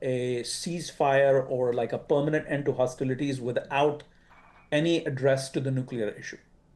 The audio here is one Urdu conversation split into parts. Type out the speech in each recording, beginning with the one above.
a ceasefire or like a permanent end to hostilities without any address to the nuclear issue.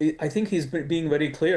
I think he's being very clear.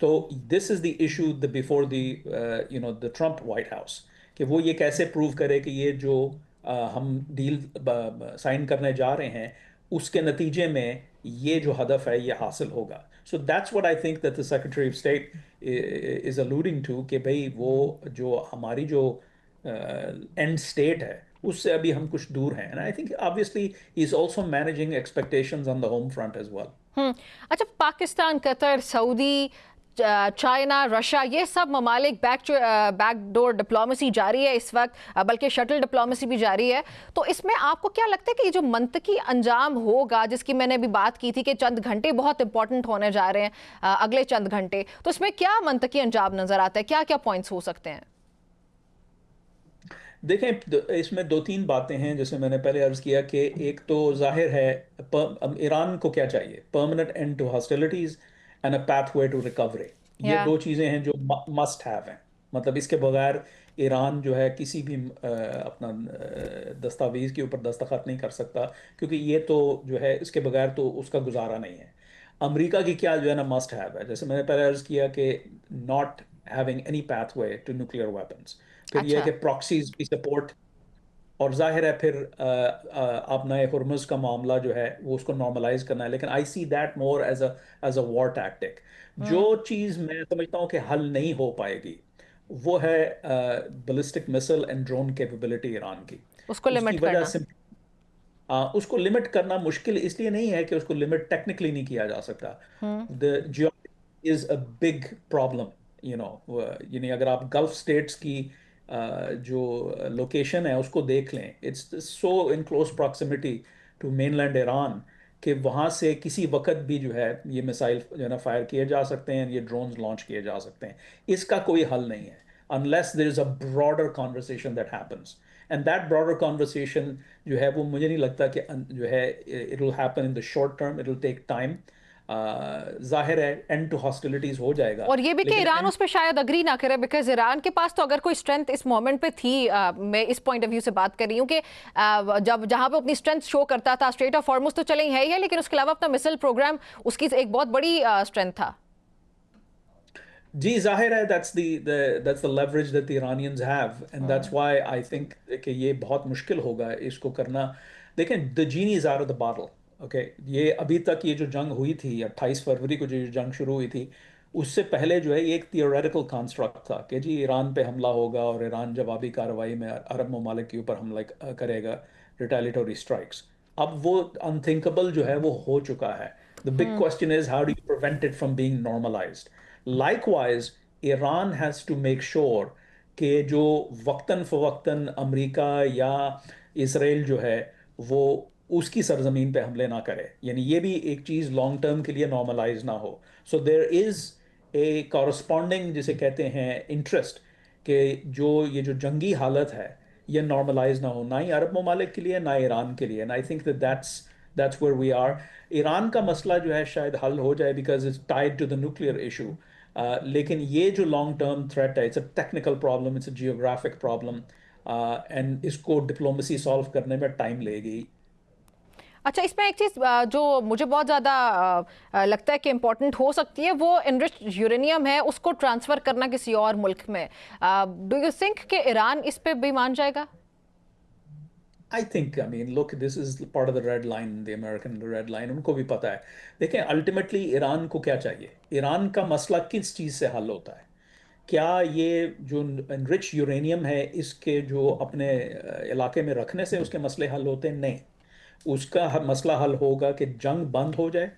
تو this is the issue before the the Trump White House کہ وہ یہ کیسے پروو کرے کہ یہ جو ہم ڈیل سائن کرنے جا رہے ہیں اس کے نتیجے میں یہ جو ہدف ہے یہ حاصل ہوگا. So that's what I think that the secretary of state is alluding to کہ بھئی وہ جو ہماری جو اینڈ اسٹیٹ ہے اس سے ابھی ہم کچھ دور ہیں. And I think obviously he is also managing expectations on the home front as well. اچھا، Pakistan, Qatar, Saudi, China, Russia, یہ سب ممالک بیک ڈور ڈپلومیسی جاری ہے اس وقت، بلکہ شٹل ڈپلومیسی بھی جاری ہے. تو اس میں آپ کو کیا لگتا ہے کہ یہ جو منطقی انجام ہوگا، جس کی میں نے ابھی بات کی تھی کہ چند گھنٹے بہت امپورٹنٹ ہونے جا رہے ہیں، اگلے چند گھنٹے، تو اس میں کیا منطقی انجام نظر آتا ہے؟ کیا کیا پوائنٹس ہو سکتے ہیں؟ دیکھیں اس میں دو تین باتیں ہیں جیسے میں نے پہلے عرض کیا کہ ایک تو ظاہر ہے ایران کو کیا چاہیے، permanent end to hostilities and a pathway to recovery. یہ دو چیزیں ہیں جو مسٹ ہیو ہیں. مطلب اس کے بغیر ایران جو ہے کسی بھی اپنا دستاویز کے اوپر دستخط نہیں کر سکتا، کیونکہ یہ تو جو ہے اس کے بغیر تو اس کا گزارا نہیں ہے. امریکہ کی کیا جو ہے نا مسٹ ہیو ہے، جیسے میں نے پہلے عرض کیا کہ not having any pathway to nuclear weapons. پھر یہ کہ پراکسیز کی سپورٹ، اور ظاہر ہے پھر آپ نئے ہرمز کا معاملہ جو ہے وہ اس کو نارملائز کرنا ہے. لیکن I see that more as a war tactic. جو چیز میں سمجھتا ہوں کہ حل نہیں ہو پائے گی وہ ہے بلسٹک مسل اینڈ ڈرون کیپیبلٹی ایران کی. اس کو لمٹ وجہ کرنا، سے اس کو لمٹ کرنا مشکل اس لیے نہیں ہے کہ اس کو لمٹ ٹیکنیکلی نہیں کیا جا سکتا. The geography is a big problem. یعنی اگر آپ گلف اسٹیٹس کی جو لوکیشن ہے اس کو دیکھ لیں، it's so in close proximity to mainland Iran کہ وہاں سے کسی وقت بھی جو ہے یہ میسائل جو ہے نا فائر کیے جا سکتے ہیں، یہ ڈرونز لانچ کیے جا سکتے ہیں. اس کا کوئی حل نہیں ہے unless there is a broader conversation that happens. And that broader conversation جو ہے وہ مجھے نہیں لگتا کہ جو ہے it will happen in the short term, it will take time. ظاہر ہے اینڈ ٹو ہاسٹیلٹیز ہو جائے گا. اور یہ بھی کہ ایران اس پہ شاید اگری نہ کرے، بیکاز ایران کے پاس تو اگر کوئی اسٹرینتھ اس مومنٹ پہ تھی، میں اس پوائنٹ آف ویو سے بات کر رہی ہوں کہ جہاں پہ اپنی اسٹرینتھ شو کرتا تھا، اسٹریٹ آف ہارمز تو چلے ہی ہے، لیکن اس کے علاوہ اپنا مسل پروگرام اس کی ایک بہت بڑی اسٹرینتھ تھا. جی ظاہر ہے that's the leverage that the Iranians have and that's why I think کہ یہ بہت مشکل ہوگا اس کو کرنا. دیکھیں the genie is out of the bottle. Okay, یہ ابھی تک یہ جو جنگ ہوئی تھی 28 فروری کو جو جنگ شروع ہوئی تھی، اس سے پہلے جو ہے یہ ایک تھیوریٹیکل کانسٹرکٹ تھا کہ جی ایران پہ حملہ ہوگا اور ایران جوابی کارروائی میں عرب ممالک کے اوپر حملہ کرے گا، ریٹیلیٹوری اسٹرائکس. اب وہ انتھنکبل جو ہے وہ ہو چکا ہے. The big question is how do you prevent it from being normalized? Likewise, Iran has to make sure کہ جو وقتاً فوقتاً امریکہ یا اسرائیل جو ہے وہ اس کی سرزمین پہ حملے نہ کرے. یعنی یہ بھی ایک چیز لانگ ٹرم کے لیے نارملائز نہ ہو. سو دیر از اے کورسپونڈنگ جسے کہتے ہیں انٹرسٹ کہ یہ جو جنگی حالت ہے یہ نارملائز نہ ہو، نہ ہی عرب ممالک کے لیے نہ ایران کے لیے. And I think that's where we are. Iran کا مسئلہ جو ہے شاید حل ہو جائے because it's tied to the nuclear issue. لیکن یہ جو لانگ ٹرم تھریٹ ہے، it's a technical problem, it's a geographic problem, and اس کو ڈپلومیسی سالو کرنے میں ٹائم لے گی. اچھا، اس میں ایک چیز جو مجھے بہت زیادہ لگتا ہے کہ امپورٹنٹ ہو سکتی ہے، وہ انرچڈ یورینیم ہے، اس کو ٹرانسفر کرنا کسی اور ملک میں. ڈو یو تھنک کہ ایران اس پہ بھی مان جائے گا؟ I mean, look, this is part of the red line, the American red line. ان کو بھی پتا ہے. دیکھیں الٹیمیٹلی ایران کو کیا چاہیے، ایران کا مسئلہ کس چیز سے حل ہوتا ہے؟ کیا یہ جو انرچ یورینیم ہے اس کے جو اپنے علاقے میں رکھنے سے اس کے مسئلے حل ہوتے ہیں؟ نہیں. اس کا مسئلہ حل ہوگا کہ جنگ بند ہو جائے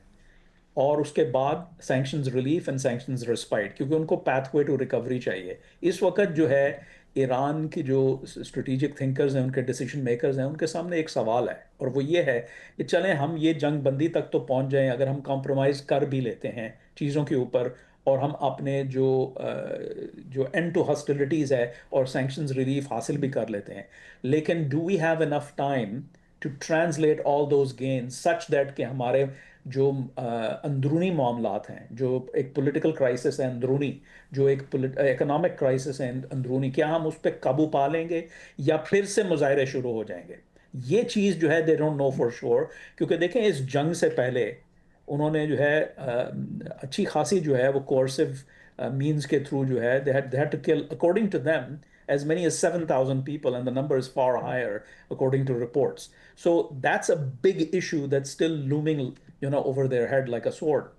اور اس کے بعد sanctions relief and sanctions respite, کیونکہ ان کو پاتھ وے ٹو ریکوری چاہیے. اس وقت جو ہے ایران کی جو اسٹریٹجک تھنکرز ہیں، ان کے ڈیسیجن میکرز ہیں، ان کے سامنے ایک سوال ہے اور وہ یہ ہے کہ چلیں ہم یہ جنگ بندی تک تو پہنچ جائیں، اگر ہم کمپرومائز کر بھی لیتے ہیں چیزوں کے اوپر اور ہم اپنے جو اینڈ ٹو ہاسٹیلٹیز ہے اور سینکشنز ریلیف حاصل بھی کر لیتے ہیں، لیکن do we have enough time to translate all those gains such that کہ ہمارے جو اندرونی معاملات ہیں، جو ایک پولیٹیکل کرائسس ہے اندرونی، جو ایک اکنامک کرائسس ہے اندرونی، کیا ہم اس پہ قابو پا لیں گے یا پھر سے مظاہرے شروع ہو جائیں گے؟ یہ چیز جو ہے they don't know for sure. کیونکہ دیکھیں اس جنگ سے پہلے انہوں نے جو ہے اچھی خاصی جو ہے وہ کورسو means کے through جو ہے they had to kill according to them as many as 7,000 people, and the number is far higher according to reports. So that's a big issue that's still looming, over their head like a sword.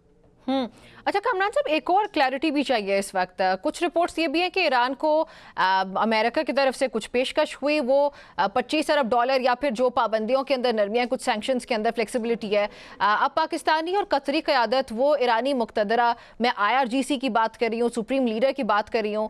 اچھا کامران صاحب ایک اور کلیئرٹی بھی چاہیے اس وقت. کچھ رپورٹس یہ بھی ہیں کہ ایران کو امریکہ کی طرف سے کچھ پیشکش ہوئی, وہ $25 ارب یا پھر جو پابندیوں کے اندر نرمیاں, کچھ سینکشنز کے اندر فلیکسیبلٹی ہے. اب پاکستانی اور قطری قیادت وہ ایرانی مقتدرہ, میں IRGC کی بات کر رہی ہوں, سپریم لیڈر کی بات کر رہی ہوں,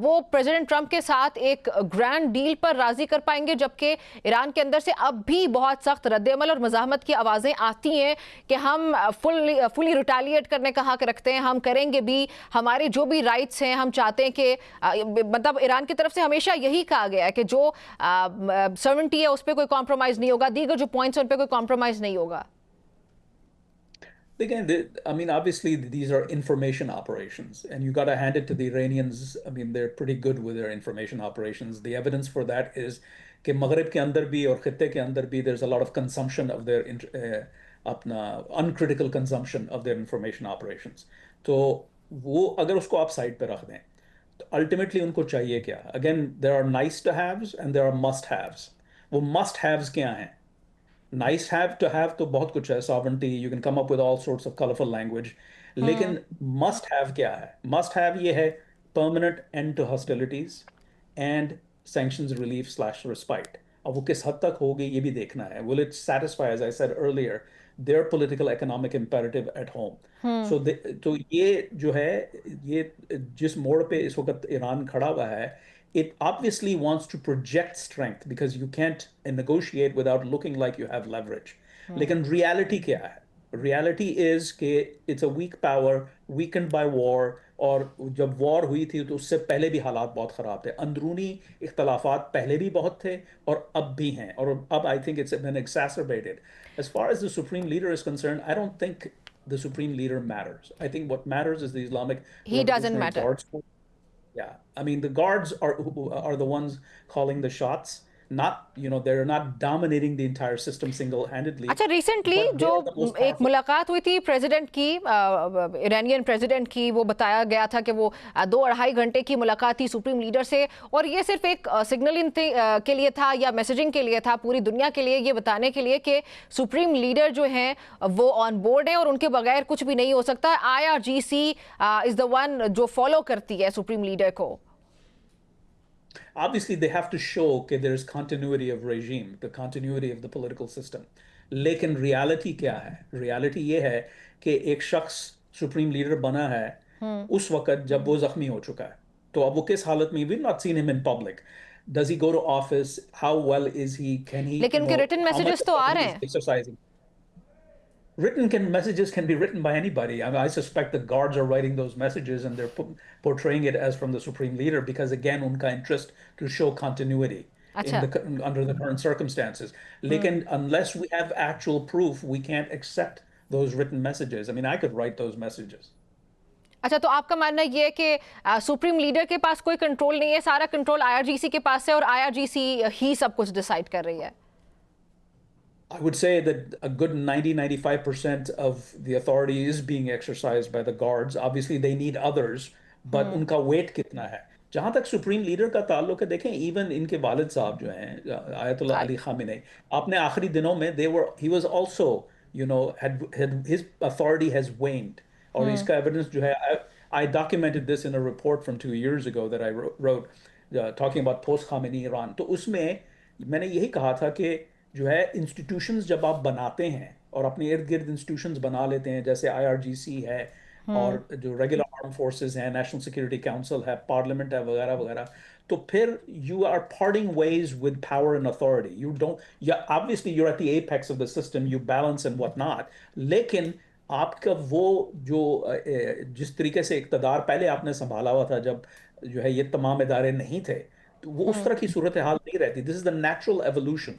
وہ پریزیڈنٹ ٹرمپ کے ساتھ ایک گرینڈ ڈیل پر راضی کر پائیں گے, جبکہ ایران کے اندر سے اب بھی بہت سخت رد عمل اور مزاحمت کی آوازیں آتی ہیں کہ ہم فلی ریٹیلیٹ کرنے کا حق رکھتے ہیں, ہم کریں گے بھی, ہمارے جو بھی رائٹس ہیں ہم چاہتے ہیں کہ مطلب ایران کی طرف سے ہمیشہ یہی کہا گیا ہے کہ جو سرونٹی ہے اس پہ کوئی کمپرومائز نہیں ہوگا, دیگر جو پوائنٹس ہیں ان پہ کوئی کمپرومائز نہیں ہوگا. Again, I mean, obviously these are information operations, and you got to hand it to the Iranians. I mean, they're pretty good with their information operations. The evidence for that is کہ مغرب کے اندر بھی اور خطے کے اندر بھی there's a lot of consumption of their اپنا uncritical consumption of their information operations. تو وہ اگر اس کو آپ سائڈ پہ رکھ دیں تو ultimately ان کو چاہیے کیا. Again, there are nice to haves and there are must haves. وہ must haves کیا ہیں؟ Nice have to have تو بہت کچھ ہے, sovereignty, you can come up with all sorts of colorful language. لیکن must have کیا ہے؟ Must have یہ ہے permanent end to hostilities and sanctions relief / respite. اب وہ کس حد تک ہوگی یہ بھی دیکھنا ہے. Will it satisfy, as I said earlier, their political economic imperative at home? تو یہ جو ہے, یہ جس موڑ پہ اس وقت ایران کھڑا ہوا ہے, it obviously wants to project strength because you can't negotiate without looking like you have leverage. لیکن reality کیا ہے؟ Reality is کہ it's a weak power, weakened by war, اور جب وار ہوئی تھی تو اس سے پہلے بھی حالات بہت خراب تھے. اندرونی اختلافات پہلے بھی بہت تھے اور اب بھی ہیں, اور اب I think it's been exacerbated. As far as the Supreme Leader is concerned, I don't think the Supreme Leader matters. I think what matters is the Islamic He doesn't matter. Guards. Yeah, I mean the guards are the ones calling the shots. Not, they're not dominating the entire system single-handedly. اچھا ریسنٹلی جو ایک ملاقات ہوئی تھی پریزیڈنٹ کی, ایرانین پریزیڈنٹ کی, وہ بتایا گیا تھا کہ وہ 2-2.5 گھنٹے کی ملاقات تھی سپریم لیڈر سے, اور یہ صرف ایک سگنلنگ کے لیے تھا یا میسیجنگ کے لیے تھا پوری دنیا کے لیے, یہ بتانے کے لیے کہ سپریم لیڈر جو ہیں وہ آن بورڈ ہیں اور ان کے بغیر کچھ بھی نہیں ہو سکتا. IRGC از دا ون جو فالو کرتی ہے سپریم لیڈر کو. Obviously, they have to show that there is continuity of regime, the continuity of the political system. لیکن reality کیا ہے؟ reality یہ ہے کہ ایک شخص سپریم لیڈر بنا ہے اس وقت جب وہ زخمی ہو چکا ہے. تو اب وہ کس حالت میں, we've not seen him in public. Does he go to office? How well is he? Can he? لیکن ان کے written messages تو آ رہے ہیں. Written messages can be written by anybody. I mean, I suspect the guards are writing those messages and they're portraying it as from the Supreme Leader because, again, unka interest to show continuity under the current circumstances. Lekin, unless we have actual proof, we can't accept those written messages. I mean, I could write those messages. اچھا, تو آپ کا ماننا یہ ہے کہ سپریم لیڈر کے پاس کوئی کنٹرول نہیں ہے, سارا کنٹرول IRGC کے پاس ہے اور IRGC ہی سب کچھ ڈیسائیڈ کر رہی ہے. I would say that a good 90-95% of the authority is being exercised by the guards. Obviously, they need others, but unka weight kitna hai. جہاں تک سپریم لیڈر کا تعلق ہے, دیکھیں ایون ان کے والد صاحب جو ہیں آیت اللہ علی خامنئی, آپ نے آخری دنوں میں he was also, his authority has waned. اور اس کا ایویڈنس جو ہے, I documented this in a report from 2 years ago that I wrote talking about post Khamenei Iran. تو اس میں میں نے یہی کہا تھا کہ جو ہے انسٹیٹیوشنز جب آپ بناتے ہیں اور اپنے ارد گرد انسٹیٹیوشنز بنا لیتے ہیں, جیسے IRGC ہے اور جو ریگولر آرم فورسز ہیں, نیشنل سیکورٹی کاؤنسل ہے, پارلیمنٹ ہے, وغیرہ وغیرہ, تو پھر you are parting ways with power and authority. You don't, obviously you're at the apex of the system, you balance and what not, لیکن آپ کا وہ جو جس طریقے سے اقتدار پہلے آپ نے سنبھالا ہوا تھا جب جو ہے یہ تمام ادارے نہیں تھے, تو وہ اس طرح کی صورتحال نہیں رہتی. This is the natural evolution.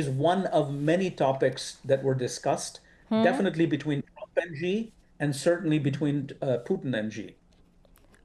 is one of many topics that were discussed, definitely between Trump and Xi, and certainly between Putin and Xi.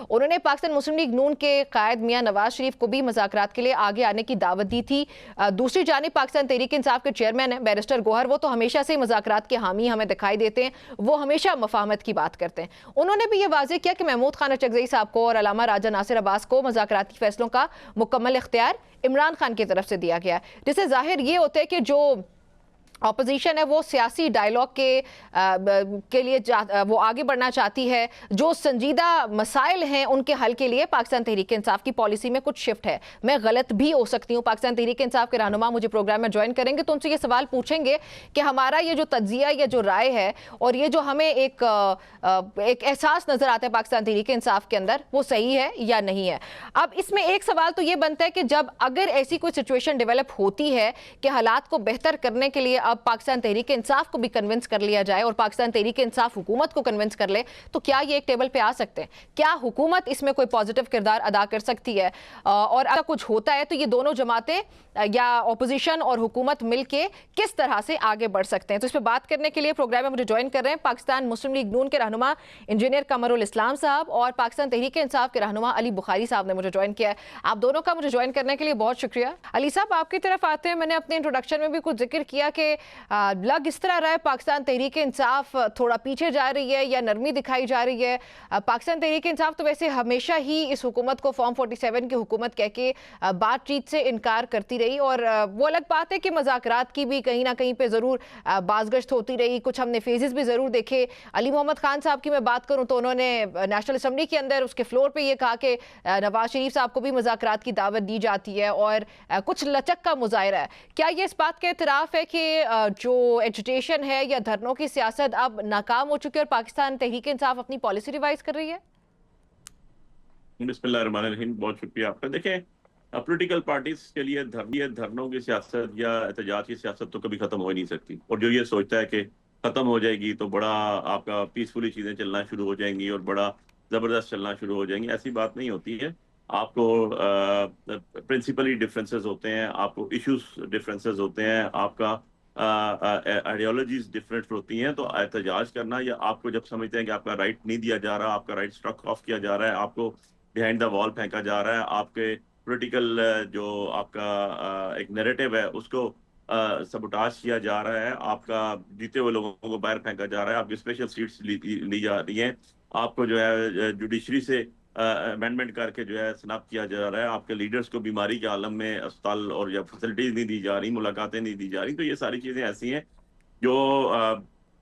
انہوں نے پاکستان مسلم لیگ نون کے قائد میاں نواز شریف کو بھی مذاکرات کے لیے آگے آنے کی دعوت دی تھی. دوسری جانب پاکستان تحریک انصاف کے چیئرمین ہیں بیرسٹر گوہر, وہ تو ہمیشہ سے مذاکرات کے حامی ہمیں دکھائی دیتے ہیں, وہ ہمیشہ مفاہمت کی بات کرتے ہیں. انہوں نے بھی یہ واضح کیا کہ محمود خان اچکزئی صاحب کو اور علامہ راجہ ناصر عباس کو مذاکراتی فیصلوں کا مکمل اختیار عمران خان کی طرف سے دیا گیا, جس سے ظاہر یہ ہوتا ہے کہ جو اپوزیشن ہے وہ سیاسی ڈائیلاگ کے لیے وہ آگے بڑھنا چاہتی ہے. جو سنجیدہ مسائل ہیں ان کے حل کے لیے پاکستان تحریک انصاف کی پالیسی میں کچھ شفٹ ہے. میں غلط بھی ہو سکتی ہوں, پاکستان تحریک انصاف کے رہنما مجھے پروگرام میں جوائن کریں گے تو ان سے یہ سوال پوچھیں گے کہ ہمارا یہ جو تجزیہ یا جو رائے ہے اور یہ جو ہمیں ایک احساس نظر آتا ہے پاکستان تحریک انصاف کے اندر, وہ صحیح ہے یا نہیں ہے. اب اس میں ایک سوال تو یہ بنتا ہے کہ جب اگر ایسی کوئی سچویشن ڈیولپ ہوتی ہے کہ حالات کو بہتر کرنے کے لیے اب پاکستان تحریک انصاف کو بھی کنونس کر لیا جائے اور پاکستان تحریک انصاف حکومت کو کنونس کر لے, تو کیا یہ ایک ٹیبل پہ آ سکتے ہیں؟ کیا حکومت اس میں کوئی پازیٹیو کردار ادا کر سکتی ہے؟ اور اگر کچھ ہوتا ہے تو یہ دونوں جماعتیں یا اپوزیشن اور حکومت مل کے کس طرح سے آگے بڑھ سکتے ہیں؟ تو اس پہ بات کرنے کے لیے پروگرام میں مجھے جوائن کر رہے ہیں پاکستان مسلم لیگ نون کے رہنما انجینئر قمر الاسلام صاحب اور پاکستان تحریک انصاف کے رہنما علی بخاری صاحب نے مجھے جوائن کیا ہے. آپ دونوں کا مجھے جوائن کرنے کے لیے بہت شکریہ. علی صاحب, آپ کی طرف آتے ہیں. میں نے اپنے انٹروڈکشن میں بھی کچھ ذکر کیا کہ لگ اس طرح رہا ہے پاکستان تحریک انصاف تھوڑا پیچھے جا رہی ہے یا نرمی دکھائی جا رہی ہے. پاکستان تحریک انصاف تو ویسے ہمیشہ ہی اس حکومت کو فارم 47 کی حکومت کہہ کے بات چیت سے انکار کرتی رہی, اور وہ الگ بات ہے کہ مذاکرات کی بھی کہیں نہ کہیں پہ ضرور بازگشت ہوتی رہی, کچھ ہم نے فیزز بھی ضرور دیکھے. علی محمد خان صاحب کی میں بات کروں تو انہوں نے نیشنل اسمبلی کے اندر اس کے فلور پہ یہ کہا کہ نواز شریف صاحب کو بھی مذاکرات کی دعوت دی جاتی ہے اور کچھ لچک کا مظاہرہ ہے. کیا یہ اس بات کا اعتراف ہے کہ جو ایجوٹیشن ہے یا دھرنوں کی سیاست اب ناکام ہو چکی ہے اور پاکستان تحریک انصاف اپنی پالیسی ریوائز کر رہی ہے؟ بسم اللہ الرحمن الرحیم, بہت شکریہ آپ کا. دیکھیں, پولیٹیکل پارٹیز کے لیے دھرنوں کی سیاست یا احتجاج کی سیاست تو کبھی ختم ہو ہی نہیں سکتی, اور جو یہ سوچتا ہے کہ ختم ہو جائے گی تو بڑا آپ کا پیسفلی چیزیں چلنا شروع ہو جائیں گی اور بڑا زبردست چلنا شروع ہو جائیں گی, ایسی بات نہیں ہوتی ہے. آپ کو پرنسپلی ڈفرینسز ہوتے ہیں, آپ کو ایشوز ڈفرینسز ہوتے ہیں, آپ کا آئیڈیالوجیز ڈفرینٹ ہوتی ہیں. تو احتجاج کرنا یا آپ کو جب سمجھتے ہیں کہ آپ کا رائٹ نہیں دیا جا رہا, آپ کا رائٹ اسٹرک آف کیا جا رہا ہے, آپ کو بیہائنڈ دا وال پھینکا جا رہا ہے, آپ کے پولیٹیکل جو آپ کا ایک نیریٹو ہے اس کو سبوٹاج کیا جا رہا ہے, آپ کا جیتے ہوئے لوگوں کو باہر پھینکا جا رہا ہے, آپ کی اسپیشل سیٹس لی جا رہی ہیں, آپ کو جو ہے جوڈیشری سے امینڈمنٹ کر کے جو ہے سناب کیا جا رہا ہے, آپ کے لیڈرز کو بیماری کے عالم میں اسپتال اور یا فیسلٹیز نہیں دی جا رہی, ملاقاتیں نہیں دی جا رہی. تو یہ ساری چیزیں ایسی ہیں جو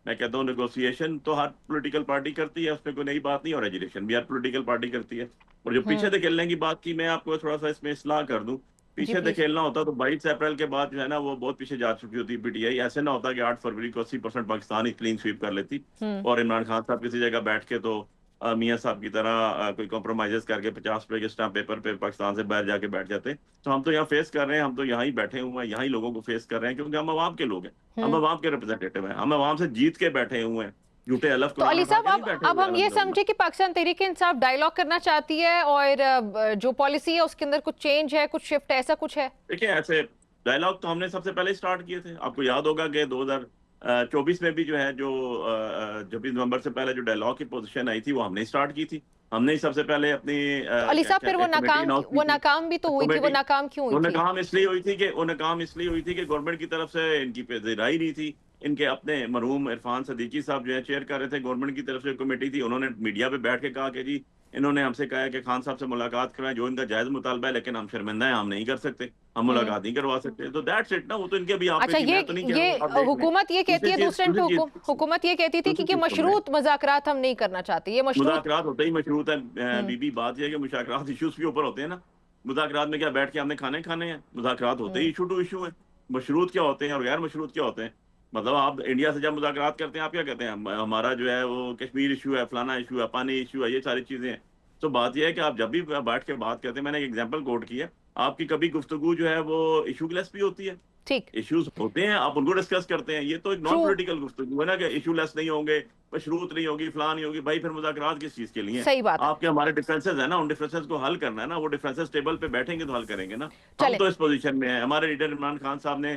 میں کہتا ہوں نیگوسیشن تو ہر پولیٹیکل پارٹی کرتی ہے, اس میں کوئی نئی بات نہیں, اور ایجوٹیشن بھی ہر پولیٹیکل پارٹی کرتی ہے. اور جو پیچھے دھکیلنے کی بات کی, میں آپ کو تھوڑا سا اس میں اصلاح کر دوں. پیچھے دھکیلنا ہوتا تو 22 اپریل کے بعد جو ہے نا وہ بہت پیچھے جا چکی ہوتی پی ٹی آئی. ایسے نہ ہوتا کہ 8 فروری کو 80% پاکستان ہی کلین سویپ کر لیتی اور عمران خان صاحب کسی جگہ بیٹھ کے تو میاں صاحب کی طرح کوئی کمپرومائزز کر کے 50 روپے کے اسٹامپ پیپر پہ پاکستان سے باہر جا کے بیٹھ جاتے. تو ہم تو یہاں فیس کر رہے ہیں, ہم تو یہاں ہی بیٹھے ہوئے ہیں, یہاں ہی لوگوں کو فیس کر رہے ہیں, کیونکہ ہم عوام کے لوگ ہیں, ہم عوام کے ریپرزینٹیٹیو ہیں, ہم عوام سے جیت کے بیٹھے ہوئے ہیں. تو علی صاحب, اب ہم یہ سمجھے کہ پاکستان تحریک انصاف ڈائیلاگ کرنا چاہتی ہے اور جو پالیسی ہے اس کے اندر کچھ چینج ہے, کچھ شفٹ ہے, ایسا کچھ ہے؟ دیکھیں, ایسے ڈائیلاگ تو ہم نے سب سے پہلے سٹارٹ کیے تھے. آپ کو یاد ہوگا کہ 2024 میں بھی جو ہے جو 26 نومبر سے پہلے جو ڈائیلاگ کی پوزیشن آئی تھی وہ ہم نے سٹارٹ کی تھی. ہم نے سب سے پہلے اپنی علی صاحب پھر وہ ناکام بھی تو ہوئی تھی. وہ ناکام کیوں ہوئی تھی؟ وہ ناکام اس لیے ہوئی تھی کہ گورنمنٹ کی طرف سے ان کی پذیرائی نہیں تھی. ان کے اپنے مرحوم عرفان صدیقی صاحب جو ہے چیئر کر رہے تھے, گورنمنٹ کی طرف سے کمیٹی تھی, انہوں نے میڈیا پہ بیٹھ کے کہا کہ جی انہوں نے ہم سے کہا ہے کہ خان صاحب سے ملاقات کرائیں, جو ان کا جائز مطالبہ ہے, لیکن ہم شرمندہ ہیں, ہم نہیں کر سکتے, ہم ملاقات نہیں کروا سکتے. تو دیٹس اٹ نا, وہ تو ان کے بھی آپ. اچھا, یہ حکومت یہ کہتی ہے, دوسرے حکومت یہ کہتی تھی کہ مشروط مذاکرات ہم نہیں کرنا چاہتے. یہ مذاکرات ہوتے ہی مشروط ہے بی بی. بات یہ ہے کہ مذاکرات ایشوز کے اوپر ہوتے ہیں نا. مذاکرات میں کیا بیٹھ کے ہم نے کھانے ہیں؟ مذاکرات ہوتے ہی ایشو ٹو ایشو ہیں. مشروط کیا ہوتے ہیں اور غیر مشروط کیا ہوتے ہیں؟ مطلب آپ انڈیا سے جب مذاکرات کرتے ہیں آپ کیا کہتے ہیں؟ ہمارا جو ہے وہ کشمیر ایشو ہے, فلانا ایشو ہے, پانی ایشو ہے, یہ ساری چیزیں ہیں. تو بات یہ ہے کہ آپ جب بھی بیٹھ کے بات کرتے ہیں, میں نے ایک ایگزامپل کوٹ کی ہے, آپ کی کبھی گفتگو جو ہے وہ ایشو لیس بھی ہوتی ہے. ٹھیک, ایشوز ہوتے ہیں, آپ ان کو ڈسکس کرتے ہیں. یہ تو ایک نان پولیٹیکل گفتگو ہے نا کہ ایشو لیس نہیں ہوں گے, مشروط نہیں ہوگی, فلاں نہیں ہوگی. بھائی پھر مذاکرات کس چیز کے لیے؟ صحیح بات. آپ کے ہمارے ڈفرینسز ہیں نا, ان ڈفرینسز کو حل کرنا ہے نا. وہ ڈفرینسز ٹیبل پہ بیٹھیں گے تو حل کریں گے نا. ہم تو اس پوزیشن میں ہیں. ہمارے لیڈر عمران خان صاحب نے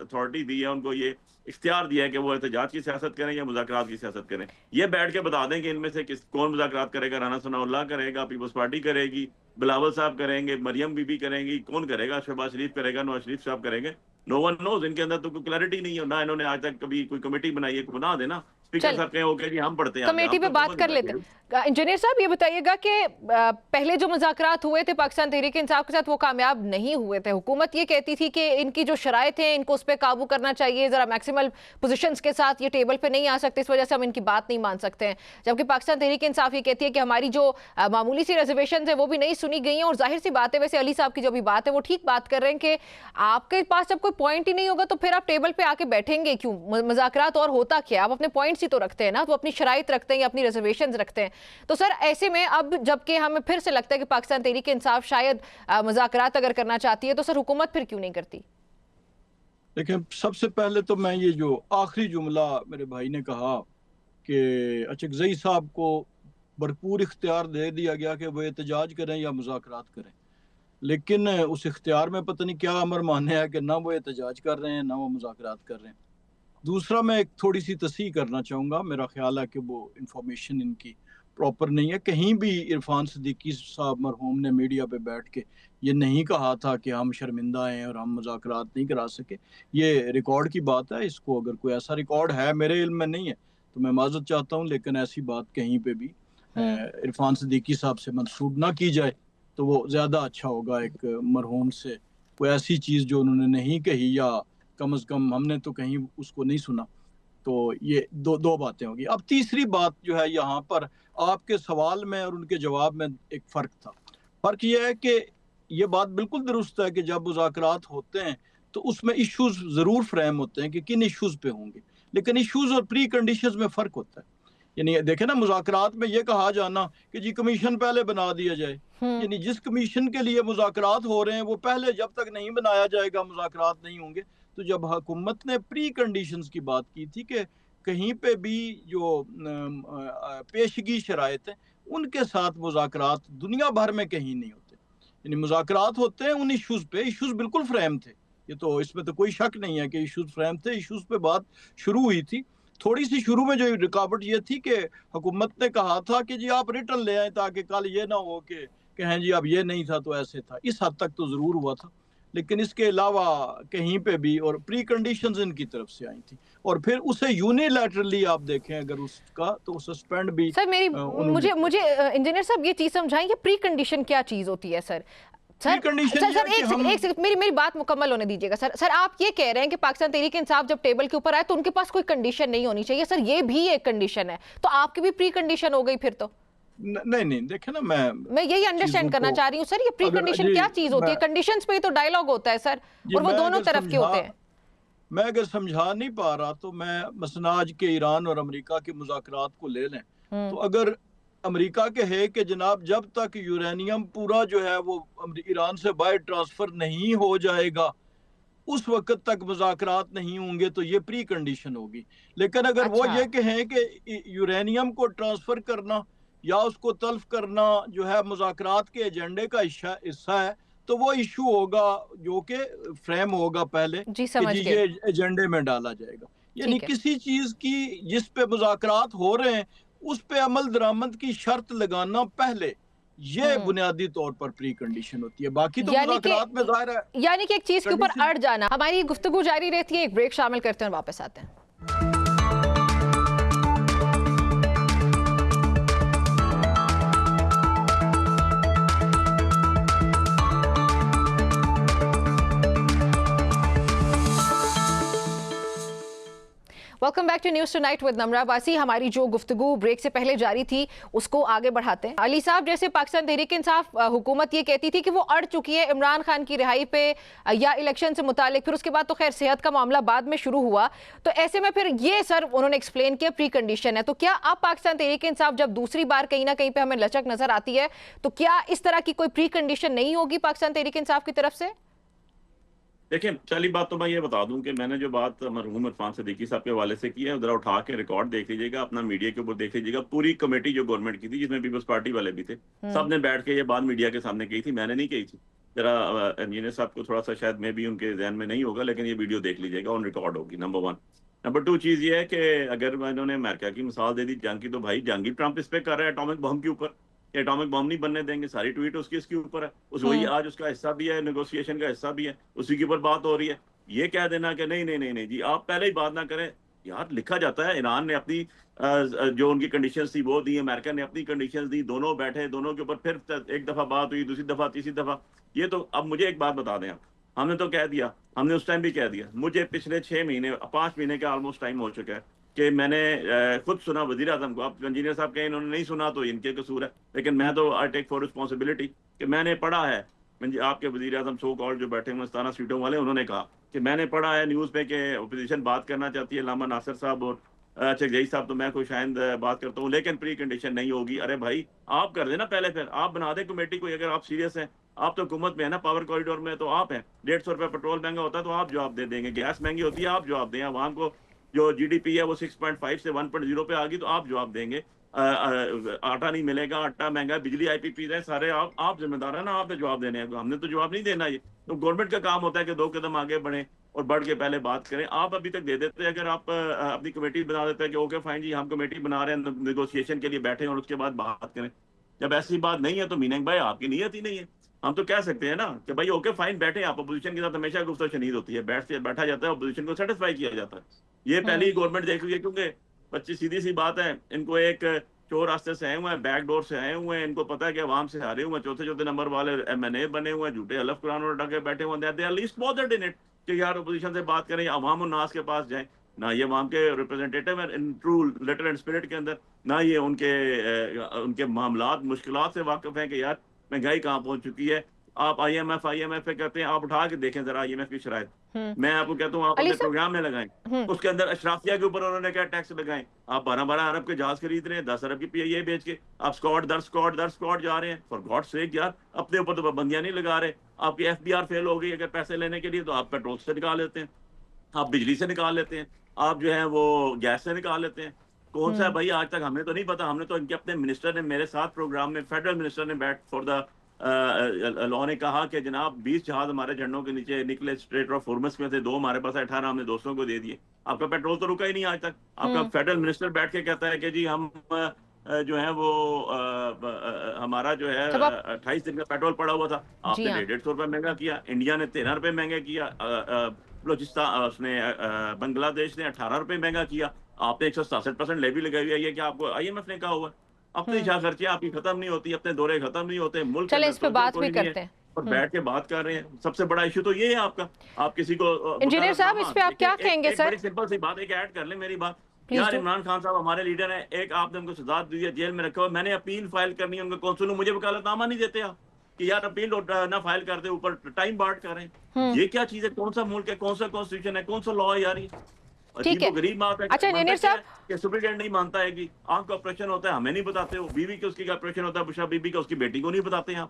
اتھارٹی دی ہے, ان کو یہ اختیار دیا ہے کہ وہ احتجاج کی سیاست کریں یا مذاکرات کی سیاست کریں. یہ بیٹھ کے بتا دیں کہ ان میں سے کون مذاکرات کرے گا. رانا ثناء اللہ کرے گا, پیپلز پارٹی کرے گی, بلاول صاحب کریں گے, مریم بی بی کریں گی, کون کرے گا, شہباز شریف کرے گا, نواز شریف صاحب کریں گے. نو ون نوز. ان کے اندر تو کوئی کلیئرٹی نہیں ہے, نہ انہوں نے آج تک کبھی کوئی کمیٹی بنائی ہے. بنا دینا اسپیکر چل صاحب کہیں اوکے جی ہم پڑھتے ہیں, کمیٹی پہ بات کر لیتے ہیں. انجینئر صاحب یہ بتائیے گا کہ پہلے جو مذاکرات ہوئے تھے پاکستان تحریک انصاف کے ساتھ وہ کامیاب نہیں ہوئے تھے. حکومت یہ کہتی تھی کہ ان کی جو شرائط ہیں ان کو اس پہ قابو کرنا چاہیے, ذرا میکسیمل پوزیشنز کے ساتھ یہ ٹیبل پہ نہیں آ سکتے, اس وجہ سے ہم ان کی بات نہیں مان سکتے ہیں. جبکہ پاکستان تحریک انصاف یہ کہتی ہے کہ ہماری جو معمولی سی ریزرویشنز ہیں وہ بھی نہیں سنی گئی ہیں. اور ظاہر سی بات ہے, ویسے علی صاحب کی جو بھی بات ہے وہ ٹھیک بات کر رہے ہیں کہ آپ کے پاس جب کوئی پوائنٹ ہی نہیں ہوگا تو پھر آپ ٹیبل پہ آ کے بیٹھیں گے کیوں؟ مذاکرات اور ہوتا کیا, آپ اپنے پوائنٹس ہی تو رکھتے ہیں نا, تو اپنی شرائط رکھتے ہیں یا اپنی ریزرویشنز رکھتے ہیں. تو سر ایسے میں اب جبکہ ہمیں پھر سے لگتا ہے کہ پاکستان تحریک انصاف شاید مذاکرات اگر کرنا چاہتی ہے تو سر حکومت پھر کیوں نہیں کرتی؟ دیکھیں, سب سے پہلے تو میں یہ جو آخری جملہ میرے بھائی نے کہا کہ اچکزئی صاحب کو بھرپور اختیار دے دیا گیا کہ وہ احتجاج کریں یا مذاکرات کریں, لیکن اس اختیار میں پتہ نہیں کیا امر مانے ہے کہ نہ وہ احتجاج کر رہے ہیں نہ وہ مذاکرات کر رہے ہیں. دوسرا میں ایک تھوڑی سی تصحیح کرنا چاہوں گا, میرا خیال ہے کہ وہ انفارمیشن ان کی پراپر نہیں ہے. کہیں بھی عرفان صدیقی صاحب مرحوم نے میڈیا پہ بیٹھ کے یہ نہیں کہا تھا کہ ہم شرمندہ ہیں اور ہم مذاکرات نہیں کرا سکے. یہ ریکارڈ کی بات ہے, اس کو اگر کوئی ایسا ریکارڈ ہے, میرے علم میں نہیں ہے تو میں معذرت چاہتا ہوں, لیکن ایسی بات کہیں پہ بھی عرفان صدیقی صاحب سے منسوب نہ کی جائے تو وہ زیادہ اچھا ہوگا. ایک مرحوم سے کوئی ایسی چیز جو انہوں نے نہیں کہی, یا کم از کم ہم نے تو کہیں اس کو نہیں سنا, تو یہ دو باتیں ہوگی. اب تیسری بات جو ہے, یہاں پر آپ کے سوال میں اور ان کے جواب میں ایک فرق تھا. فرق یہ ہے کہ یہ بات بالکل درست ہے کہ جب مذاکرات ہوتے ہیں تو اس میں ایشوز ضرور فریم ہوتے ہیں کہ کن ایشوز پہ ہوں گے, لیکن ایشوز اور پری کنڈیشنز میں فرق ہوتا ہے. یعنی دیکھیں نا, مذاکرات میں یہ کہا جانا کہ جی کمیشن پہلے بنا دیا جائے, یعنی جس کمیشن کے لیے مذاکرات ہو رہے ہیں وہ پہلے جب تک نہیں بنایا جائے گا مذاکرات نہیں ہوں گے. تو جب حکومت نے پری کنڈیشنز کی بات کی تھی کہ کہیں پہ بھی جو پیشگی شرائط ہیں ان کے ساتھ مذاکرات دنیا بھر میں کہیں نہیں ہوتے, یعنی مذاکرات ہوتے ہیں ان ایشوز پہ. ایشوز بالکل فریم تھے, یہ تو اس میں تو کوئی شک نہیں ہے کہ ایشوز فریم تھے, ایشوز پہ بات شروع ہوئی تھی. تھوڑی سی شروع میں جو رکاوٹ یہ تھی کہ حکومت نے کہا تھا کہ جی آپ ریٹن لے آئیں تاکہ کل یہ نہ ہو کہ کہیں جی اب یہ نہیں تھا تو ایسے تھا. اس حد تک تو ضرور ہوا تھا, لیکن اس کے علاوہ کہیں پہ بھی, اور پری کنڈیشنز ان کی طرف سے آئی تھی, اور پھر اسے یونیلیٹرلی آپ دیکھیں اگر اس کا تو سسپینڈ بھی. سر مجھے انجینئر صاحب یہ چیز سمجھائیں کہ پری کنڈیشن کیا چیز ہوتی ہے سر؟ میری بات مکمل ہونے دیجیے گا سر. آپ یہ کہہ رہے ہیں کہ پاکستان تحریک انصاف جب ٹیبل کے اوپر آئے تو ان کے پاس کوئی کنڈیشن نہیں ہونی چاہیے. سر یہ بھی ایک کنڈیشن ہے, تو آپ کی بھی پری کنڈیشن ہو گئی پھر تو؟ نہیں دیکھیں نا, میں یہی انڈرسٹینڈ کرنا چاہ رہی ہوں سر, یہ پری کنڈیشن کیا چیز ہوتی ہے؟ کنڈیشنز پہ تو ڈائیلاگ ہوتا ہے سر, اور وہ دونوں طرف کے ہوتے ہیں. میں اگر سمجھا نہیں پا رہا تو میں مثلا آج کے ایران اور امریکہ کے مذاکرات کو لے لیں, تو اگر امریکہ کے ہے کہ جناب جب تک یورینیم پورا جو ہے وہ ایران سے باہر ٹرانسفر نہیں ہو جائے گا اس وقت تک مذاکرات نہیں ہوں گے, تو یہ پری کنڈیشن ہوگی. لیکن اگر وہ یہ کہیں کہ یورینیم کو ٹرانسفر کرنا یا اس کو تلف کرنا جو ہے مذاکرات کے ایجنڈے کا حصہ ہے, تو وہ ایشو ہوگا جو کہ فریم ہوگا پہلے کہ جی یہ ایجنڈے میں ڈالا جائے گا. یعنی کسی چیز کی جس پہ مذاکرات ہو رہے ہیں اس پہ عمل درآمد کی شرط لگانا پہلے, یہ بنیادی طور پر پری کنڈیشن ہوتی ہے. باقی تو مذاکرات میں ظاہر ہے, یعنی کہ ایک چیز کے اوپر اڑ جانا. ہماری گفتگو جاری رہتی ہے, ایک بریک شامل کرتے ہیں اور واپس آتے ہیں. Welcome back to news tonight with Nimra Abbasi. ہماری جو گفتگو بریک سے پہلے جاری تھی اس کو آگے بڑھاتے ہیں. علی صاحب, جیسے پاکستان تحریک انصاف حکومت یہ کہتی تھی کہ وہ اڑ چکی ہے عمران خان کی رہائی پہ یا الیکشن سے متعلق, پھر اس کے بعد تو خیر صحت کا معاملہ بعد میں شروع ہوا, تو ایسے میں پھر یہ سر انہوں نے ایکسپلین کیا پری کنڈیشن ہے. تو کیا اب پاکستان تحریک انصاف جب دوسری بار کہیں نہ کہیں پہ ہمیں لچک نظر آتی ہے تو کیا اس طرح کی کوئی پری کنڈیشن نہیں ہوگی پاکستان تحریک انصاف کی طرف سے؟ دیکھیں, پہلی بات تو میں یہ بتا دوں کہ میں نے جو بات مرحوم عرفان صدیقی صاحب کے حوالے سے کی ہے, ذرا اٹھا کے ریکارڈ دیکھ لیجیے گا, اپنا میڈیا کے اوپر دیکھ لیجیے گا. پوری کمیٹی جو گورنمنٹ کی تھی جس میں پیپلز پارٹی والے بھی تھے, سب نے بیٹھ کے یہ بات میڈیا کے سامنے کہی تھی, میں نے نہیں کہی تھی. ذرا انجینئر صاحب کو تھوڑا سا شاید میں بھی ان کے ذہن میں نہیں ہوگا، لیکن یہ ویڈیو دیکھ لیجیے گا، آن ریکارڈ ہوگی. نمبر 1. نمبر 2 چیز یہ ہے کہ اگر انہوں نے امریکہ کی مثال دے دی جنگ کی، تو بھائی جنگ ہی ٹرمپ اس پہ کر رہا ہے اٹامک بم کے اوپر. اٹامک بم نہیں بننے دیں گے، ساری ٹویٹ اس کے اوپر ہے. وہی آج اس کا حصہ بھی ہے، نیگوسیشن کا حصہ بھی ہے، اسی کے اوپر بات ہو رہی ہے. یہ کہہ دینا کہ نہیں جی آپ پہلے ہی بات نہ کریں. یار لکھا جاتا ہے ایران نے اپنی جو ان کی کنڈیشنز تھی وہ دی، امریکہ نے اپنی کنڈیشنز دی، دونوں بیٹھے، دونوں کے اوپر پھر ایک دفعہ بات ہوئی، دوسری دفعہ، تیسری دفعہ. یہ تو اب مجھے ایک بات بتا دیں آپ، ہم نے تو کہہ دیا، ہم نے اس ٹائم بھی کہہ دیا. مجھے پچھلے 5 مہینے کا آلموسٹ ٹائم ہو چکا ہے کہ میں نے خود سنا وزیر اعظم کو. اب انجینئر صاحب کہیں انہوں نے نہیں سنا تو ان کے قصور ہے، لیکن میں تو آئی ٹیک فور رسپانسبلٹی کہ میں نے پڑھا ہے. آپ کے وزیر اعظم سو کال جو بیٹھے ہوئے 17 سیٹوں والے، انہوں نے کہا کہ میں نے پڑھا ہے نیوز پہ کہ اپوزیشن بات کرنا چاہتی ہے، علامہ ناصر صاحب اور چکزئی صاحب، تو میں کوئی شاید بات کرتا ہوں، لیکن پری کنڈیشن نہیں ہوگی. ارے بھائی آپ کر دیں نا پہلے، پھر آپ بنا دیں کمیٹی کو اگر آپ سیریس ہیں. آپ تو حکومت میں ہے نا، پاور کوریڈور میں تو آپ ہیں. 150 روپے پیٹرول مہنگا ہوتا ہے تو آپ جواب دے دیں گے، گیس مہنگی ہوتی ہے آپ جواب دیں. عوام کو جو جی ڈی پی ہے وہ 6.5 سے 1.0 پہ آ گئی تو آپ جواب دیں گے. آٹا نہیں ملے گا، آٹا مہنگا، بجلی آئی پی پی رہے سارے آپ ذمہ دار ہیں نا، آپ نے جواب دینے ہیں. ہم نے تو جواب نہیں دینا. یہ تو گورنمنٹ کا کام ہوتا ہے کہ 2 قدم آگے بڑھیں اور بڑھ کے پہلے بات کریں. آپ ابھی تک دے دیتے، اگر آپ اپنی کمیٹی بنا دیتے ہیں کہ اوکے فائن جی ہم کمیٹی بنا رہے ہیں، نیگوسیشن کے لیے بیٹھیں اور اس کے بعد بات کریں. جب ایسی بات نہیں ہے تو میننگ بھائی آپ کی نیت ہی نہیں ہے. ہم تو کہہ سکتے ہیں نا کہ بھائی اوکے فائن بیٹھیں آپ. اپوزیشن کے ساتھ ہمیشہ گفتگو شنید ہوتی ہے، بیٹھا جاتا ہے، اپوزیشن کو سیٹسفائی کیا جاتا ہے. یہ پہلی گورنمنٹ دیکھ رہی ہے، کیونکہ بچی سیدھی سی بات ہے، ان کو ایک چور راستے سے آئے ہوئے ہیں، بیک ڈور سے آئے ہوئے ہیں. ان کو پتا ہے کہ عوام سے ہارے ہوئے ہیں، چوتھے نمبر والے MNA بنے ہوئے ہیں، جھوٹے حلف قرآن اور ڈکے بیٹھے ہوئے ہیں. They are least bothered in it کہ یار اپوزیشن سے بات کریں، عوام الناس کے پاس جائیں. نہ یہ عوام کے ریپرزینٹیٹیو ہیں in true letter and spirit کے اندر، نہ یہ ان کے معاملات مشکلات سے واقف ہیں کہ یار مہنگائی کہاں پہنچ چکی ہے. آپ IMF پہ کہتے ہیں، آپ اٹھا کے دیکھیں ذرا IMF کی شرائط. میں آپ کو کہتا ہوں آپ علی اپنے صاحب، پروگرام میں لگائیں، اس کے اندر اشرافیہ کے اوپر انہوں نے کیا ٹیکس لگائیں. آپ 12 ارب کے جہاز خرید رہے ہیں، 10 ارب کی PIA بیچ کے آپ اسکواڈ در اسکواڈ جا رہے ہیں. فار گاڈ سیک یار اپنے اوپر تو پابندیاں نہیں لگا رہے. آپ کی FBR فیل ہو گئی اگر پیسے لینے کے لیے، تو آپ پیٹرول سے نکال لیتے ہیں، آپ بجلی سے نکال لیتے ہیں، آپ جو ہے وہ گیس سے نکال لیتے ہیں. کون سا ہے بھائی؟ آج تک ہمیں تو نہیں پتا. ہم نے تو ان کے اپنے منسٹر نے میرے ساتھ پروگرام میں، فیڈرل منسٹر نے بیٹھ فور دا لاء نے کہا کہ جناب 20 جہاز ہمارے جھنڈوں کے نیچے نکلے اسٹریٹ آف ہارمز میں سے، 2 ہمارے پاس 18 ہم نے دوستوں کو دے دیے. آپ کا پیٹرول تو رکا ہی نہیں آج تک. آپ کا فیڈرل منسٹر بیٹھ کے کہتا ہے کہ جی ہم جو ہے وہ ہمارا جو ہے 28 دن کا پیٹرول پڑا ہوا تھا. آپ نے 150 روپے مہنگا کیا، انڈیا نے 13 روپے مہنگا کیا، بلوچستان اس نے بنگلہ دیش نے 18 روپے مہنگا کیا. آپ نے 167% لیوی لگائی ہوئی ہے کہ آپ کو IMF نے کہا ہوا. اپنی شاہ خرچیاں آپ کی ختم نہیں ہوتی، اپنے دورے ختم نہیں ہوتے، ملک چلے اس پہ بات بھی کرتے ہیں اور بیٹھ کے بات کر رہے ہیں. سب سے بڑا ایشو تو یہ ہے آپ کا. آپ کسی کو انجینئر صاحب اس پہ آپ کیا کہیں گے سر؟ بڑی سمپل سی بات، ایک ایڈ کر لیں میری بات. یار عمران خان صاحب ہمارے لیڈر ہیں، ایک آپ نے ان کو سزا دی ہے، جیل میں رکھا ہوا. میں نے اپیل فائل کرنی ہے ان کا کونسل، مجھے وکالت نامہ نہیں دیتے آپ کہ یار اپیل نہ فائل کر دے، اوپر ٹائم بارٹ کر رہے ہیں. یہ کیا چیز ہے؟ کون سا ملک ہے؟ کون سا کانسٹیٹیوشن ہے؟ کون سا لاء ہے یار؟ ٹھیک ہے. غریب بات ہے. اچھا انجینئر صاحب، کہ سپرڈینٹ نہیں مانتا ہے کہ آنکھ کا آپریشن ہوتا ہے، ہمیں نہیں بتاتے ہو. بیوی کے اس کی آپریشن ہوتا ہے، بشرا بیوی کا، اس کی بیٹی کو نہیں بتاتے ہیں آپ.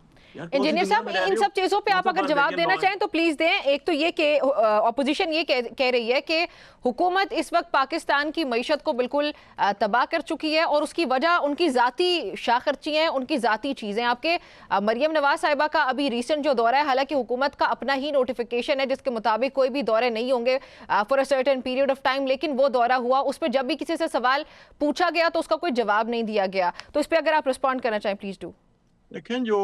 انجینئر صاحب ان سب چیزوں پہ آپ اگر جواب دینا چاہیں تو پلیز دیں. ایک تو یہ کہ اپوزیشن یہ کہہ رہی ہے کہ حکومت اس وقت پاکستان کی معیشت کو بالکل تباہ کر چکی ہے اور اس کی وجہ ان کی ذاتی شاہ خرچی ہیں، ان کی ذاتی چیزیں. آپ کے مریم نواز صاحبہ کا ابھی ریسنٹ جو دورہ ہے، حالانکہ حکومت کا اپنا ہی نوٹیفیکیشن ہے جس کے مطابق کوئی بھی دورے نہیں ہوں گے for a certain period of time, لیکن وہ دورہ ہوا. اس پہ جب بھی کسی سے سوال پوچھا گیا تو اس کا کوئی جواب نہیں دیا گیا. تو اس پہ اگر آپ رسپونڈ کرنا چاہیں پلیز ڈو. دیکھیں جو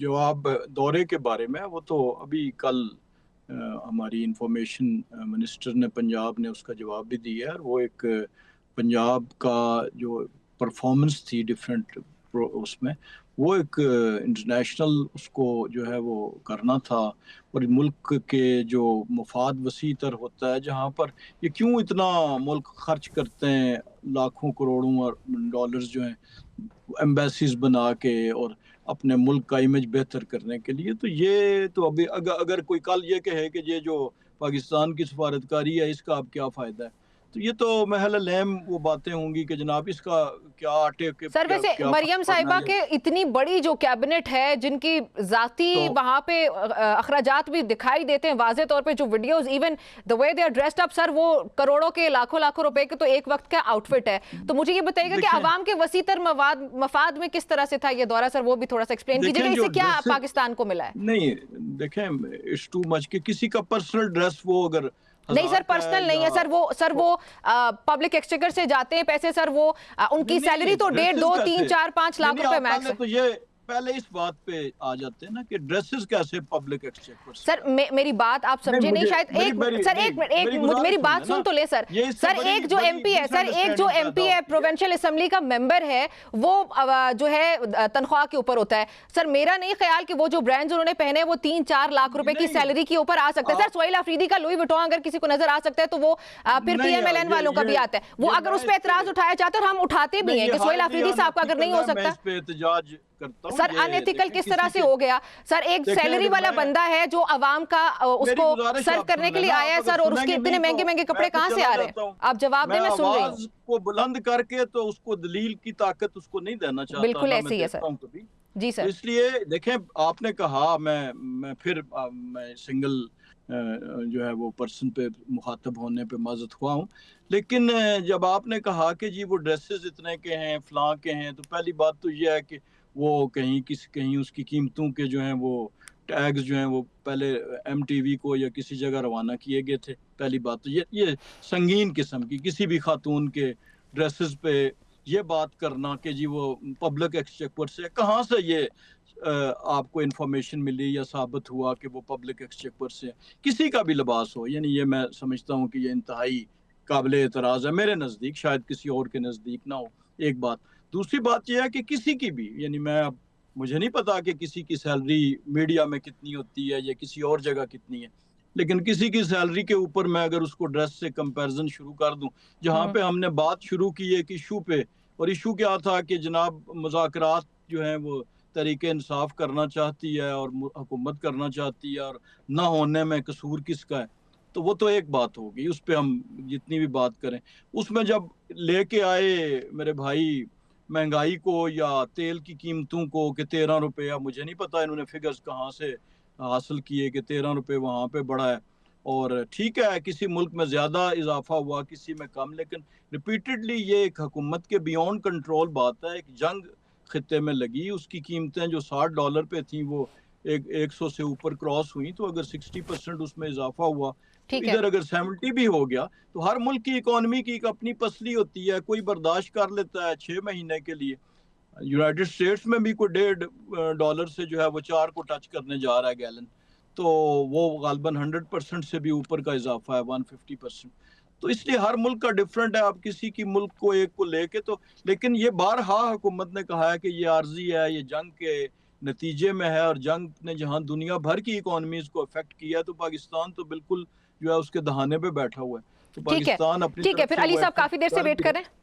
جواب دورے کے بارے میں، وہ تو ابھی کل ہماری انفارمیشن منسٹر نے پنجاب نے اس کا جواب بھی دیا ہے. اور وہ ایک پنجاب کا جو پرفارمنس تھی ڈیفرنٹ اس میں، وہ ایک انٹرنیشنل اس کو جو ہے وہ کرنا تھا. اور ملک کے جو مفاد وسیع تر ہوتا ہے، جہاں پر یہ کیوں اتنا ملک خرچ کرتے ہیں لاکھوں کروڑوں ڈالرز جو ہیں ایمبیسیز بنا کے اور اپنے ملک کا امیج بہتر کرنے کے لیے. تو یہ تو ابھی اگر کوئی کل یہ کہے کہ یہ جو پاکستان کی سفارتکاری ہے اس کا اب کیا فائدہ ہے، تو یہ تو محل لیم وہ باتیں ہوں گی کہ جناب اس کا کیا آٹے کے سر ویسے مریم صاحبہ کے اتنی بڑی جو کیبنٹ ہے جن کی ذاتی وہاں پہ اخراجات بھی دکھائی دیتے ہیں واضح طور پہ، جو videos even the way they are dressed up سر، وہ کروڑوں کے لاکھوں روپے کے تو ایک وقت کا آؤٹ فٹ ہے. تو مجھے یہ بتائیے گا کہ عوام کے وسیع تر مفاد میں کس طرح سے تھا یہ دورہ سر، وہ بھی تھوڑا سا ایکسپلین کیجیے گا، اس سے کیا پاکستان کو ملا ہے؟ نہیں دیکھیں اٹس ٹو مچ کہ کسی کا پرسنل ڈریس وہ اگر نہیں سر پرسنل نہیں ہے سر، وہ پبلک ایکسچیکر سے جاتے ہیں پیسے سر، وہ ان کی سیلری تو 1.5 2 3 4 5 لاکھ روپے میکس ہے. تو یہ پہلے اس بات پہ آ جاتے ہیں نا کہ ڈریسز کیسے پبلک ایکسچیکر. سر میری بات آپ سمجھے نہیں شاید. ایک منٹ میری بات سن تو لے سر. سر ایک جو ایم پی ہے، سر ایک جو ایم پی ہے پروونشل اسمبلی کا ممبر ہے، وہ جو ہے تنخواہ کے اوپر ہوتا ہے. سر میرا نہیں خیال کہ وہ جو برانڈز انہوں نے پہنے وہ 3 4 لاکھ روپے کی سیلری کے اوپر آ سکتا ہے. سر سہیل آفریدی کا لوئی وٹون اگر کسی کو نظر آ سکتا ہے تو وہ پھر پی ایم ایل این والوں کا بھی آتا ہے. وہ اگر اس پہ اعتراض اٹھایا جاتا ہے اور ہم اٹھاتے بھی ہیں کہ سہیل آفریدی صاحب کا اگر نہیں ہو سکتا. سر انیتھیکل کس طرح سے ہو گیا سر؟ ایک سیلری والا بندہ ہے جو عوام کا اس کو سرو کرنے کے لیے آیا ہے سر، اور اس کے اتنے مہنگے مہنگے کپڑے کہاں سے آ رہے ہیں؟ آپ جواب دیں، میں سن رہی ہوں. کو بلند کر کے تو اس کو دلیل کی طاقت اس کو نہیں دینا چاہتا. بالکل ایسے ہی ہے سر. جی سر. اس لیے دیکھیں آپ نے کہا میں پھر میں سنگل جو ہے وہ پرسن پہ مخاطب ہونے پہ معذرت ہوا ہوں، لیکن جب آپ نے کہا کہ جی وہ ڈریسز اتنے کے ہیں فلاں کے ہیں، تو پہلی بات تو یہ ہے کہ وہ کہیں اس کی قیمتوں کے جو ہیں وہ ٹیگز جو ہیں وہ پہلے ایم ٹی وی کو یا کسی جگہ روانہ کیے گئے تھے. پہلی بات تو یہ سنگین قسم کی کسی بھی خاتون کے ڈریسز پہ یہ بات کرنا کہ جی وہ پبلک ایکسچیکر سے، کہاں سے یہ آپ کو انفارمیشن ملی یا ثابت ہوا کہ وہ پبلک ایکسچیکر سے کسی کا بھی لباس ہو؟ یعنی یہ میں سمجھتا ہوں کہ یہ انتہائی قابل اعتراض ہے میرے نزدیک، شاید کسی اور کے نزدیک نہ ہو. ایک بات. دوسری بات یہ ہے کہ کسی کی بھی، یعنی مجھے نہیں پتا کہ کسی کی سیلری میڈیا میں کتنی ہوتی ہے یا کسی اور جگہ کتنی ہے، لیکن کسی کی سیلری کے اوپر میں اگر اس کو ڈریس سے کمپیرزن شروع کر دوں، جہاں پہ ہم نے بات شروع کی ایک ایشو پہ، اور ایشو کیا تھا کہ جناب مذاکرات جو ہیں وہ تحریک انصاف کرنا چاہتی ہے اور حکومت کرنا چاہتی ہے، اور نہ ہونے میں قصور کس کا ہے، تو وہ تو ایک بات ہوگی، اس پہ ہم جتنی بھی بات کریں. اس میں جب لے کے آئے میرے بھائی مہنگائی کو یا تیل کی قیمتوں کو کہ 13 روپے، مجھے نہیں پتا انہوں نے فگرز کہاں سے حاصل کیے کہ 13 روپے وہاں پہ بڑا ہے. اور ٹھیک ہے کسی ملک میں زیادہ اضافہ ہوا کسی میں کم، لیکن ریپیٹڈلی یہ ایک حکومت کے بیونڈ کنٹرول بات ہے. ایک جنگ خطے میں لگی، اس کی قیمتیں جو $60 پہ تھیں وہ 100 سے اوپر کراس ہوئیں، تو اگر 60% اس میں اضافہ ہوا، ادھر اگر 70 بھی ہو گیا، تو ہر ملک کی اکانومی کی ایک اپنی پسلی ہوتی ہے. کوئی برداشت کر لیتا ہے 6 مہینے کے لیے. یونائٹڈ اسٹیٹس میں بھی کوئی $1.5 سے جو ہے وہ 4 کو ٹچ کرنے جا رہا ہے گیلن، تو وہ غالباً 100% سے بھی اوپر کا اضافہ ہے، 150%. تو اس لیے ہر ملک کا ڈیفرنٹ ہے. آپ کسی کی ملک کو ایک کو لے کے تو، لیکن یہ بارہا حکومت نے کہا ہے کہ یہ عارضی ہے، یہ جنگ کے نتیجے میں ہے، اور جنگ نے جہاں دنیا بھر کی اکانومیز کو افیکٹ کیا، تو پاکستان تو بالکل جو ہے اس کے دہانے پہ بیٹھا ہوا ہے. تو پاکستان اپنی ٹھیک ہے. پھر علی صاحب کافی دیر سے ویٹ کر رہے ہیں.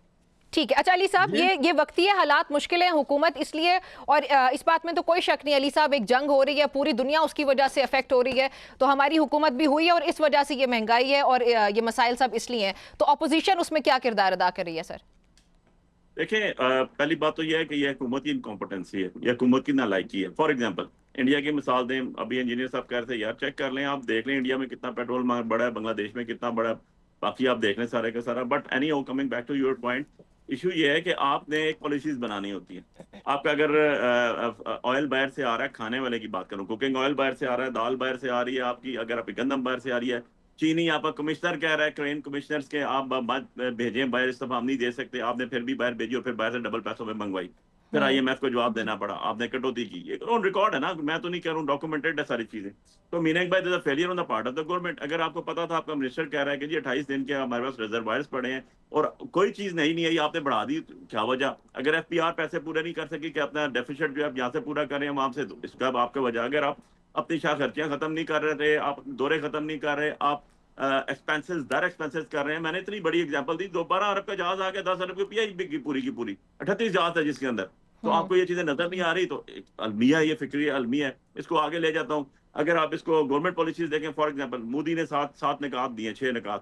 ٹھیک ہے. اچھا علی صاحب، یہ وقتی حالات مشکل ہیں حکومت اس لیے، اور اس بات میں تو کوئی شک نہیں علی صاحب، ایک جنگ ہو رہی ہے، پوری دنیا اس کی وجہ سے افیکٹ ہو رہی ہے، تو ہماری حکومت بھی ہوئی ہے، اور اس وجہ سے یہ مہنگائی ہے اور یہ مسائل سب اس لیے ہیں. تو اپوزیشن اس میں کیا کردار ادا کر رہی ہے سر؟ دیکھیں پہلی بات تو یہ ہے کہ یہ حکومت کی انکمپٹنسی ہے، یہ حکومت کی نالائکی ہے. فار ایگزامپل انڈیا کی مثال دیں، ابھی انجینئر صاحب کہہ رہے تھے یار چیک کر لیں، آپ دیکھ لیں انڈیا میں کتنا پیٹرول بڑا ہے، بنگلہ دیش میں کتنا بڑا ہے، باقی آپ دیکھ لیں سارے کا سارا. But anyhow, coming back to your point, issue یہ ہے کہ آپ نے ایک پالیسیز بنانی ہوتی ہیں. آپ کا اگر آئل باہر سے آ رہا ہے، کھانے والے کی بات کروں، کوکنگ آئل باہر سے آ رہا ہے، دال باہر سے آ رہی ہے آپ کی، اگر آپ کی گندم باہر سے آ رہی ہے، چینی آپ کا کمشنر کہہ رہا ہے، کرین کمشنرز کے آپ بھیجیں باہر، اس دفعہ ہم نہیں دے سکتے، آپ نے پھر بھی باہر بھیجی اور پھر باہر سے ڈبل پیسوں میں منگوائی، پھر آئی ایم ایف کو جواب دینا پڑا، آپ نے کٹوتی کی. یہ آن ریکارڈ ہے نا، میں تو نہیں کہہ رہا ہوں، ڈاکومنٹڈ ہے ساری چیزیں. تو meaning by their failure on the part of the government. اگر آپ کو پتا تھا، آپ کا منسٹر کہہ رہا ہے کہ جی 28 دن کے ہمارے پاس ریزروائرز پڑے ہیں اور کوئی چیز نہیں آئی، آپ نے بڑھا دی، کیا وجہ؟ اگر ایف پی آر پیسے پورے نہیں کر سکی کہ اپنا ڈیفیسٹ جو ہے یہاں سے پورا کریں وہاں سے، اس کا آپ کا وجہ. اگر آپ اپنی شاہ خرچیاں ختم نہیں کر رہے، آپ دورے ختم نہیں کر رہے، آپ ایکسپینسز کر رہے ہیں. میں نے اتنی بڑی ایگزامپل دی، 12 ارب کا جہاز آ گیا، 10 ارب کی پی آئی بکی پوری کی پوری، 38 جہاز ہے جس کے اندر. تو آپ کو یہ چیزیں نظر نہیں آ رہی، تو المیہ، یہ فکری المیہ ہے. اس کو آگے لے جاتا ہوں. اگر آپ اس کو گورنمنٹ پالیسیز دیکھیں، فار ایگزامپل مودی نے 7 نکات دیے، 6 نکات.